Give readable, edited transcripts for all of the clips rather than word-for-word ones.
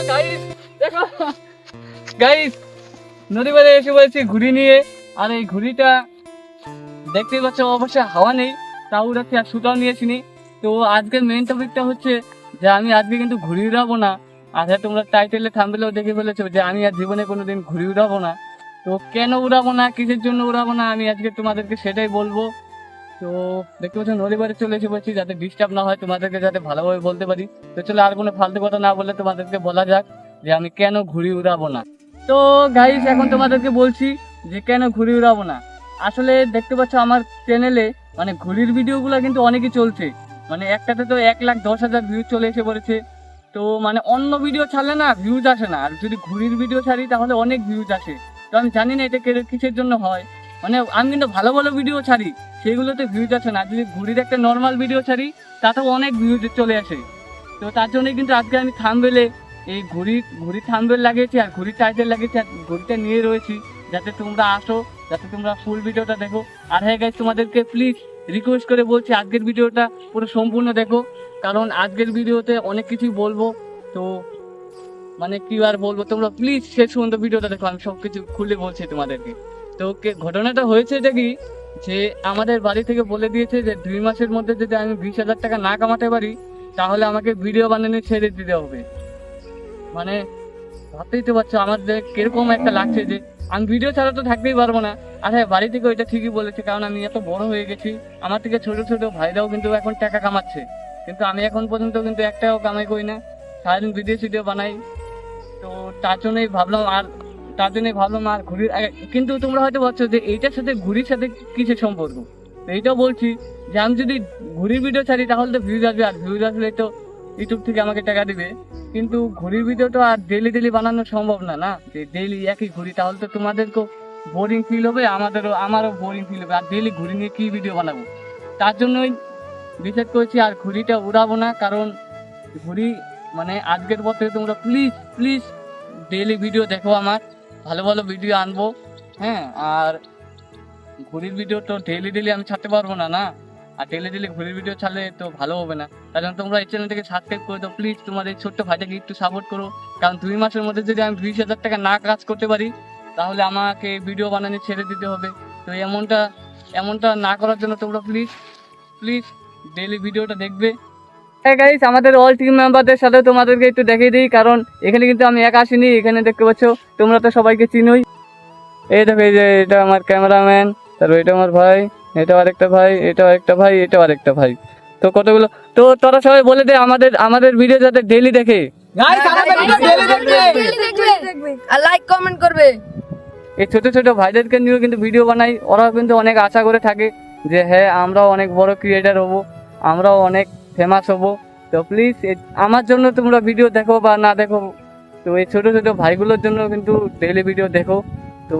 Guys দেখো guys, নদী পাড়ে এসে বলছি ঘুড়ি নিয়ে। আর এই ঘুড়িটা দেখতেই পাচ্ছ অবশ্যই হাওয়া নেই, তাও রাখছি আর সুতাও নিয়েছিনি। তো আজকের মেইন টপিকটা হচ্ছে যে আমি আজকে কিন্তু ঘুড়ি উড়াবো না। আর হ্যাঁ, তোমরা টাইটেলে থাম্বনেলেও দেখে ফেলেছো যে আমি আর জীবনে কোনোদিন ঘুড়ি উড়াবো না। তো কেন উড়াবো না, কিসের জন্য উড়াবো না, আমি আজকে তোমাদেরকে সেটাই বলবো। তো দেখতে পাচ্ছ নদী পাড়ে চলে এসে বলছি যাতে ডিস্টার্ব না হয়, তোমাদেরকে যাতে ভালোভাবে বলতে পারি। তো চলো আর কোনো ফালতু কথা না বলে তোমাদেরকে বলা যাক যে আমি কেন ঘুড়ি উড়াবো না। তো গাইস, এখন তোমাদেরকে বলছি যে কেন ঘুড়ি উড়াবো না। আসলে দেখতে পাচ্ছ আমার চ্যানেলে মানে ঘুড়ির ভিডিওগুলো কিন্তু অনেকই চলছে, মানে একটাতে তো 1,10,000 ভিউজ চলে এসে পড়েছে। তো মানে অন্য ভিডিও ছাড়লে না ভিউজ আসে না, আর যদি ঘুড়ির ভিডিও ছাড়ি তাহলে অনেক ভিউজ আসে। তো আমি জানি না এটা কিসের জন্য হয়। মানে আমি কিন্তু ভালো ভালো ভিডিও ছাড়ি, সেগুলোতে ভিউজ আসে না। যদি ঘুড়ির একটা নর্মাল ভিডিও ছাড়ি তাতেও অনেক ভিউজ চলে আসে। তো তার জন্যই কিন্তু আজকে আমি থাম্বনেলে এই ঘুড়ির থাম্বনেল লাগিয়েছি আর ঘুড়ির টাইটেল লাগিয়েছি আর ঘুড়িটা নিয়ে রয়েছি, যাতে তোমরা আসো, যাতে তোমরা ফুল ভিডিওটা দেখো। আর হ্যাঁ গাইস, তোমাদেরকে প্লিজ রিকোয়েস্ট করে বলছি আজকের ভিডিওটা পুরো সম্পূর্ণ দেখো, কারণ আজকের ভিডিওতে অনেক কিছুই বলবো। তো মানে কি আর বলবো, তোমরা প্লিজ শেষ পর্যন্ত ভিডিওটা দেখো, আমি সবকিছু খুলে বলছি তোমাদেরকে। তো ঘটনাটা হয়েছে এটা কি, যে আমাদের বাড়ি থেকে বলে দিয়েছে যে 2 মাসের মধ্যে যদি আমি 20,000 টাকা না কামাতে পারি তাহলে আমাকে ভিডিও বানানো ছেড়ে দিতে হবে। মানে ভাবতেই তো পারছো আমার যে কিরকম একটা লাগছে, যে আমি ভিডিও ছাড়া তো থাকতেই পারবো না। আর হ্যাঁ, বাড়ি থেকে ওইটা ঠিকই বলেছে, কারণ আমি এত বড় হয়ে গেছি, আমার থেকে ছোট ছোট ভাইরাও কিন্তু এখন টাকা কামাচ্ছে, কিন্তু আমি এখন পর্যন্ত কিন্তু একটাও কামাই করি না, সারাদিন ভিডিও বানাই। তো তার জন্যই ভাবলাম আর ঘুড়ির কিন্তু তোমরা হয়তো ভাবছো যে এইটার সাথে ঘুড়ির সাথে কিসের সম্পর্ক। তো এইটাও বলছি যে আমি যদি ঘুড়ির ভিডিও ছাড়ি তাহলে তো ভিউজ আসবে, আর ভিউজ আসলে তো ইউটিউব থেকে আমাকে টাকা দিবে। কিন্তু ঘুড়ির ভিডিও তো আর ডেলি বানানো সম্ভব না, না যে ডেলি একই ঘুড়ি, তাহলে তো তোমাদেরকেও বোরিং ফিল হবে, আমারও বোরিং ফিল হবে। আর ডেলি ঘুড়ি নিয়ে কি ভিডিও বানাবো, তার জন্যই ডিসাইড করেছি আর ঘুড়িটা উড়াবো না। কারণ ঘুড়ি মানে আজকের পর থেকে তোমরা প্লিজ ডেইলি ভিডিও দেখো, আমার ভালো ভালো ভিডিও আনবো। হ্যাঁ, আর ঘুড়ির ভিডিও তো ডেইলি আমি ছাড়তে পারবো না, না। আর ডেইলি ঘুড়ির ভিডিও ছাড়লে তো ভালো হবে না। তার জন্য তোমরা এই চ্যানেলটাকে সাবস্ক্রাইব করে দাও প্লিজ, তোমার এই ছোট্ট ভাইটাকে একটু সাপোর্ট করো। কারণ 2 মাসের মধ্যে যদি আমি 20,000 টাকা না কাজ করতে পারি তাহলে আমাকে ভিডিও বানানো ছেড়ে দিতে হবে। তো এমনটা না করার জন্য তোমরা প্লিজ ডেইলি ভিডিওটা দেখবে। হ্যাঁ গাইস, আমাদের অল টিম মেম্বারদের সাথে তোমাদেরকে একটু দেখিয়ে দিই, কারণ এখানে কিন্তু আমি একা আসিনি। এখানে দেখতে পাচ্ছ তোমরা তো সবাইকে চিনোই। এই দেখো, এই যে এটা আমার ক্যামেরাম্যান, তারপর এটা আমার ভাই, এটাও আরেকটা ভাই, এটাও একটা ভাই, এটাও আরেকটা ভাই। তো কতগুলো, তো তোরা সবাই বলে দে আমাদের ভিডিও যাতে ডেইলি দেখে। গাইস আমাদের ভিডিও ডেইলি দেখবে আর লাইক কমেন্ট করবে। এই ছোট ছোট ভাইদেরকে নিয়েও কিন্তু ভিডিও বানাই, ওরাও কিন্তু অনেক আশা করে থাকে যে হ্যাঁ আমরাও অনেক বড় ক্রিয়েটার হব, আমরাও অনেক ফেমাস হব। তো প্লিজ আমার জন্য তোমরা ভিডিও দেখো বা না দেখো, তো এই ছোট ছোট ভাইগুলোর জন্য কিন্তু ডেইলি ভিডিও দেখো। তো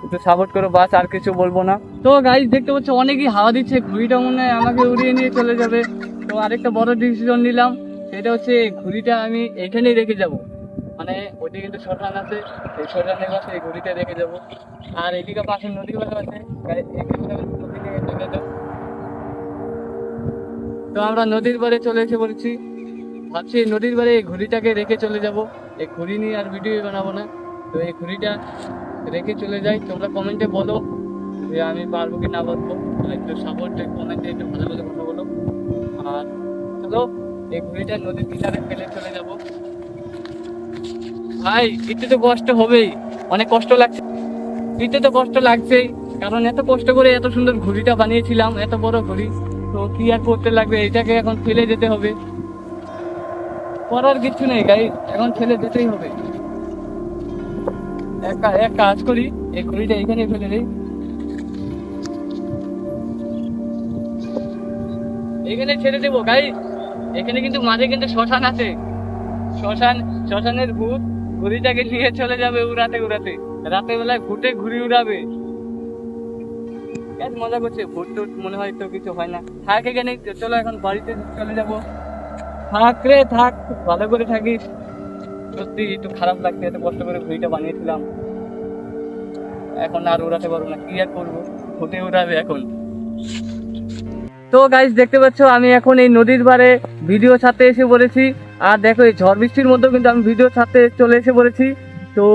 একটু সাপোর্ট করো, বাস আর কিছু বলবো না। তো গাইস দেখতে পাচ্ছ অনেকই হাওয়া দিচ্ছে, ঘুড়িটা মনে হয় আমাকে উড়িয়ে নিয়ে চলে যাবে। তো আরেকটা বড় ডিসিশন নিলাম, সেটা হচ্ছে ঘুড়িটা আমি এখানেই রেখে যাব। মানে ওইটা কিন্তু শ্মশান আছে, এই শ্মশানের পাশে এই ঘুড়িটা রেখে যাবো। আর এদিকে পাশে নদী আছে, নদীতে রেখে যাবো। তো আমরা নদীর পাড়ে চলে এসে পড়েছি, ভাবছি এই নদীর পাড়ে এই ঘুড়িটাকে রেখে চলে যাব। এই ঘুড়ি নিয়ে আর ভিডিও বানাবো না, তো এই ঘুড়িটা রেখে চলে যাই। তোমরা কমেন্টে বলো যে আমি পারবো কি না পারবো, একটু সাপোর্ট কমেন্টে একটু ভালো ভালো কথা বলো। আর চলো এই ঘুড়িটা নদীর কিনারে ফেলে চলে যাব। ভাই একটু তো কষ্ট হবেই, অনেক কষ্ট লাগছে, একটু তো কষ্ট লাগছেই, কারণ এত কষ্ট করে এত সুন্দর ঘুড়িটা বানিয়েছিলাম, এত বড় ঘুড়ি। তো কি আর করতে লাগবে, এটাকে এখন ফেলে যেতে হবে, করার কিছু নেই গাই, এখন ফেলে যেতেই হবে। এক কাজ করি, এই ঘুড়িটা এখানে ফেলে দিই, এখানে ছেড়ে দেবো গাই। এখানে কিন্তু মাঝে কিন্তু শ্মশান আছে, শ্মশানের ভূত ঘুড়িটাকে নিয়ে চলে যাবে উড়াতে রাতের বেলায় ভূতে ঘুড়ি উড়াবে। মজা করছে, ভূত টুত মনে হয় তো কিছু হয় না, থাক এখানে। চলো এখন বাড়িতে চলে যাবো। থাক রে থাক, ভালো করে থাকিস। সত্যি একটু খারাপ লাগছে, এত কষ্ট করে ঘুড়িটা বানিয়েছিলাম, এখন আর উড়াতে পারবো না, কি আর করবো, ভূতে উড়াবে এখন। তো গাইস দেখতে পাচ্ছ আমি এখন এই নদীর পাড়ে ভিডিও ছাড়তে এসে পড়েছি। আর দেখো এই ঝড় বৃষ্টির মধ্যেও কিন্তু আমি ভিডিও ছাড়তে চলে এসে পড়েছি। তো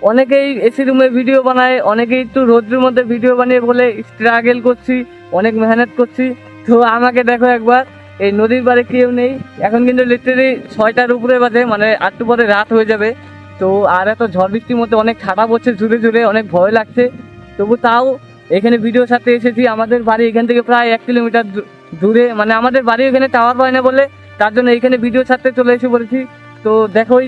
অনেকেই এসি রুমে ভিডিও বানায়, অনেকেই একটু রোদ্রের মধ্যে ভিডিও বানিয়ে বলে স্ট্রাগল করছি, অনেক মেহনত করছি। তো আমাকে দেখো একবার, এই নদীর পাড়ে কেউ নেই, এখন কিন্তু লিটারেলি 6টার উপরে বাজে, মানে একটু পরে রাত হয়ে যাবে। তো আর এত ঝড় বৃষ্টির মধ্যে অনেক ঠান্ডা পড়ছে জুড়ে জুড়ে, অনেক ভয় লাগছে। তবু তাও এখানে ভিডিও ছাড়তে এসেছি। আমাদের বাড়ি এখান থেকে প্রায় 1 কিলোমিটার দূরে, মানে আমাদের বাড়ি এখানে টাওয়ার পায় না বলে তার জন্য এখানে ভিডিও ছাড়তে চলে এসে পড়েছি। তো দেখোই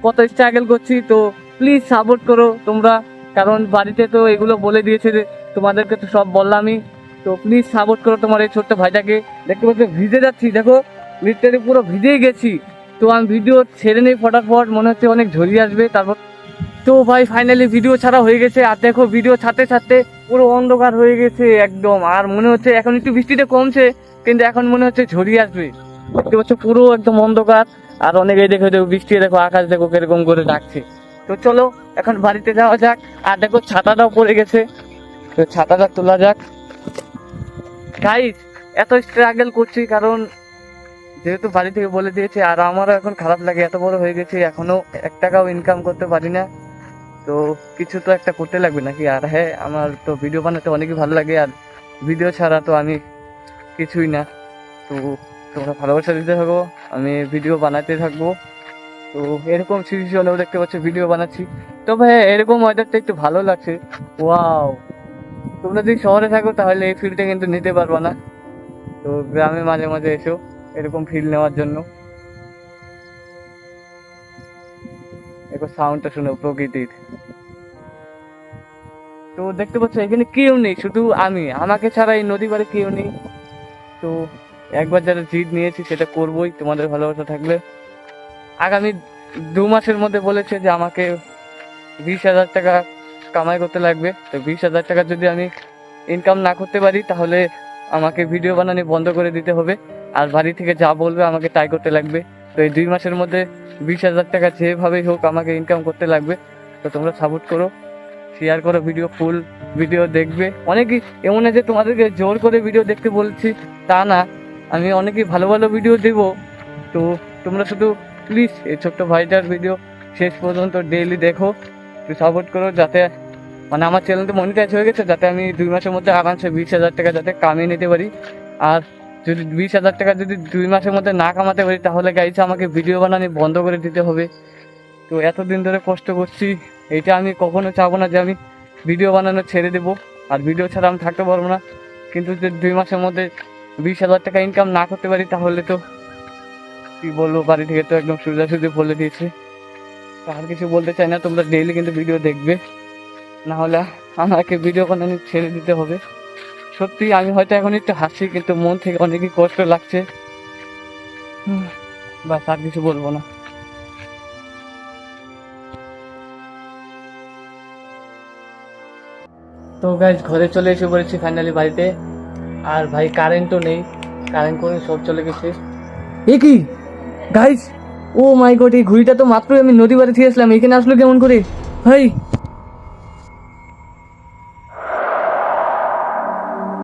কত স্ট্রাগল করছি। তো প্লিজ সাপোর্ট করো তোমরা, কারণ বাড়িতে তো এগুলো বলে দিয়েছে, যে তোমাদেরকে তো সব বললামই। তো প্লিজ সাপোর্ট করো তোমার এই ছোট্ট ভাইটাকে। দেখতে পাচ্ছ ভিজে যাচ্ছি, দেখো লিটারে পুরো ভিজেই গেছি। তো আমি ভিডিও ছেড়ে নেই ফটাফট, মনে হচ্ছে অনেক ঝরিয়ে আসবে। তারপর তো ভাই ফাইনালি ভিডিও ছাড়া হয়ে গেছে। আর দেখো ভিডিও ছাড়তে ছাড়তে পুরো অন্ধকার হয়ে গেছে একদম। আর মনে হচ্ছে এখন একটু বৃষ্টিটা কমছে, কিন্তু এখন মনে হচ্ছে ঝরিয়ে আসবে। দেখতে পাচ্ছ পুরো একদম অন্ধকার। আর অনেকেই দেখো বৃষ্টি, দেখো আকাশ দেখো কিরকম করে ডাকছে। তো চলো এখন বাড়িতে যাওয়া যাক। আর দেখো ছাতাটাও পড়ে গেছে, তো ছাতাটা তোলা যাক। গাইস এত স্ট্রাগল করছি কারণ যেহেতু বাড়ি থেকে বলে দিয়েছে, আর আমারও এখন খারাপ লাগে, এত বড় হয়ে গেছে এখনো 1 টাকাও ইনকাম করতে পারি না। তো কিছু তো একটা করতে লাগবে নাকি। আর হ্যাঁ, আমার তো ভিডিও বানাতে অনেকই ভালো লাগে, আর ভিডিও ছাড়া তো আমি কিছুই না। তো তোমরা ভালোবাসা দিতে থাকো, আমি ভিডিও বানাতে থাকবো। তো এরকম সিচুয়েশনেও দেখতে পাচ্ছ ভিডিও বানাচ্ছি। তবে হ্যাঁ, এরকম ওয়েদারটা একটু ভালো লাগছে। ওয়াও, তোমরা যদি শহরে থাকো তাহলে এই ফিলটা কিন্তু নিতে পারবো না। তো গ্রামে মাঝে মাঝে এসো এরকম ফিল নেওয়ার জন্য। দেখো সাউন্ডটা শুনো প্রকৃতির। তো দেখতে পাচ্ছ এখানে কেউ নেই, শুধু আমি, আমাকে ছাড়া এই নদী পাড়ে কেউ নেই। তো একবার যারা জিদ নিয়েছি সেটা করবোই তোমাদের ভালোবাসা থাকলে। আগামী 2 মাসের মধ্যে বলেছে যে আমাকে 20,000 টাকা কামাই করতে লাগবে। তো 20,000 টাকা যদি আমি ইনকাম না করতে পারি তাহলে আমাকে ভিডিও বানানো বন্ধ করে দিতে হবে, আর বাড়ি থেকে যা বলবে আমাকে তাই করতে লাগবে। তো এই 2 মাসের মধ্যে 20,000 টাকা যেভাবেই হোক আমাকে ইনকাম করতে লাগবে। তো তোমরা সাপোর্ট করো, শেয়ার করো, ভিডিও ফুল ভিডিও দেখবে। অনেকেই এমন আছে তোমাদেরকে জোর করে ভিডিও দেখতে বলছি তা না, আমি অনেকেই ভালো ভালো ভিডিও দেবো। তো তোমরা শুধু প্লিজ এই ছোট্ট ভাইটার ভিডিও শেষ পর্যন্ত ডেইলি দেখো, একটু সাপোর্ট করো, যাতে মানে আমার চ্যানেলটা মনিটাইজ হয়ে গেছে, যাতে আমি 2 মাসের মধ্যে আরামসে 20,000 টাকা যাতে কামিয়ে নিতে পারি। আর যদি 20,000 টাকা যদি 2 মাসের মধ্যে না কামাতে পারি তাহলে গাইছে আমাকে ভিডিও বানানো বন্ধ করে দিতে হবে। তো এতদিন ধরে কষ্ট করছি, এটা আমি কখনো চাবো না যে আমি ভিডিও বানানো ছেড়ে দেবো, আর ভিডিও ছাড়া আমি থাকতে পারবো না। কিন্তু যদি 2 মাসের মধ্যে 20,000 টাকা ইনকাম না করতে পারি তাহলে তো কি বলবো, বাড়ি থেকে তো একদম সোজাসুজি বলে দিয়েছে। তো আর কিছু বলতে চাই না, তোমরা ডেইলি কিন্তু ভিডিও দেখবে, না হলে আমাকে ভিডিও বানানো ছেড়ে দিতে হবে। সত্যি আমি হয়তো এখন একটু হাসি, কিন্তু মন থেকে অনেকই কষ্ট লাগছে। বাস আর কিছু বলবো না। তো গাইজ ঘরে চলে এসে পড়েছি ফাইনালি বাড়িতে। আর ভাই কারেন্টও নেই, কারেন্ট করে সব চলে গেছে। এ কি গাইজ, ও মাই গড, এই ঘুড়িটা তো মাত্রই আমি নদী বাড়ি থেকে আসলাম, এখানে আসলো কেমন করে ভাই?